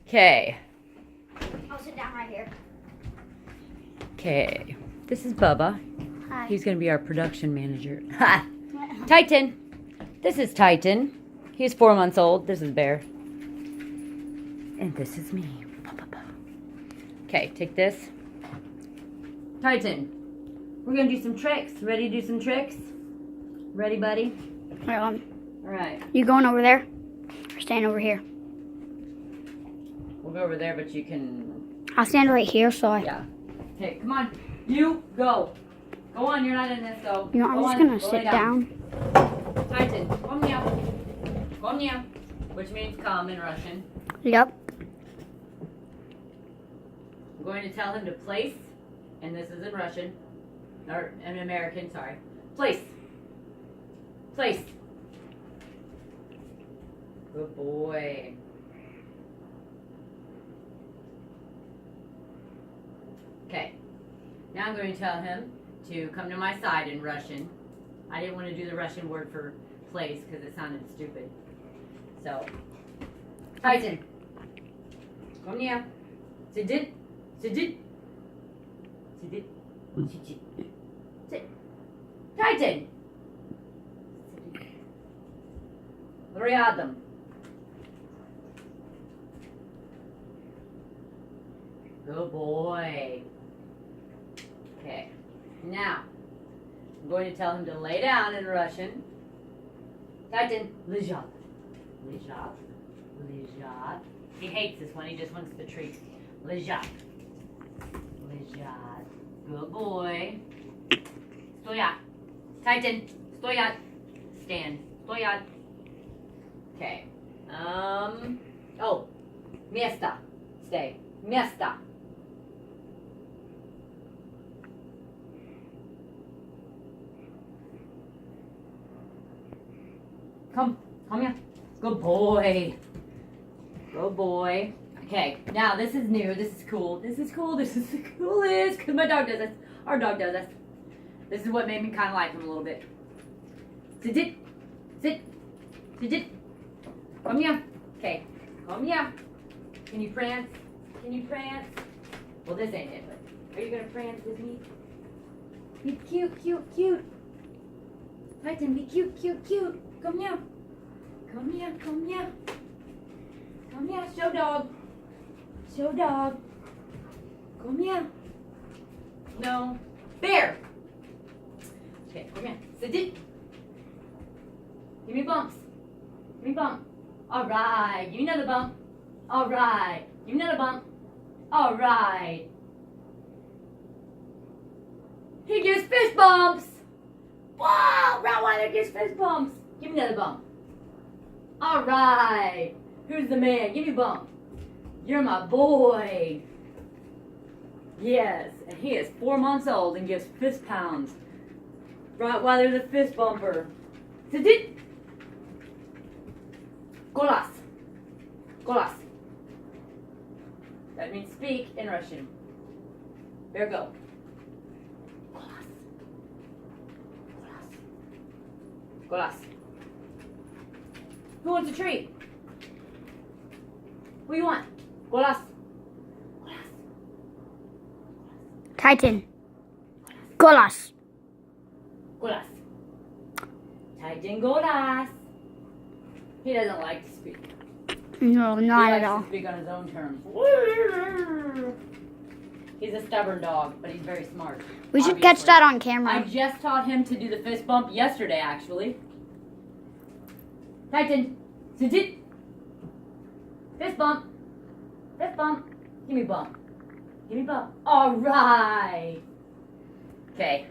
Okay. I'll sit down right here. Okay. This is Bubba. Hi. He's going to be our production manager. Ha! Titan. This is Titan. He's 4 months old. This is Bear. And this is me. Okay, take this. Titan. We're going to do some tricks. Ready to do some tricks? Ready, buddy? Hold on. All right. You going over there? Or staying over here? We'll go over there, but you can... I'll stand right here so I... Yeah. Okay, come on. You go. Go on, you're not in this, so... You know, I'm just going to sit down. Titan, come here. Come here. Which means come in Russian. Yep. I'm going to tell him to place, and this is in Russian, or in American, sorry. Place. Place. Good boy. Okay. Now I'm going to tell him to come to my side in Russian. I didn't want to do the Russian word for place because it sounded stupid. So, Titan, come here. Sit. Sit. Sit. Sit. Titan. Рядом. Good boy. Okay. Now, I'm going to tell him to lay down in Russian. Titan, лежат. Лежат. Лежат. He hates this one. He just wants the treat. Лежат. Лежат. Good boy. Стоять. Titan, стоять. Stand. Стоять. Okay. Oh. Место. Stay. Место. Come here. Good boy. Good boy. Okay, now this is new. This is cool. This is cool. This is the coolest. Because my dog does this. Our dog does this. This is what made me kind of like him a little bit. Sit. Sit. Sit. Come here. Okay. Come here. Can you prance? Can you prance? Well, this ain't it, but are you going to prance with me? Be cute. Titan, be cute. Come here. Come here. Show dog. Come here. No. Bear. Okay, come here. Sit it. Give me bumps. Alright. Give me another bump. Alright. Give me another bump. Alright. He gives fist bumps. Wow! Rottweiler gives fist bumps. Give me another bump. Alright. Who's the man? Give me a bump. You're my boy. Yes, and he is 4 months old and gives fist pounds. Rottweiler's a fist bumper. Sit. Golas. That means speak in Russian. There we go. Golas. Who wants a treat? What do you want? Golas. Titan. Golas. Titan Golas. He doesn't like to speak. No, He not likes at all. to speak on his own terms. He's a stubborn dog, but he's very smart. We should catch that on I camera. just taught him to do the fist bump yesterday, actually. Titan, sit. Fist bump. Give me bump. All right. Okay.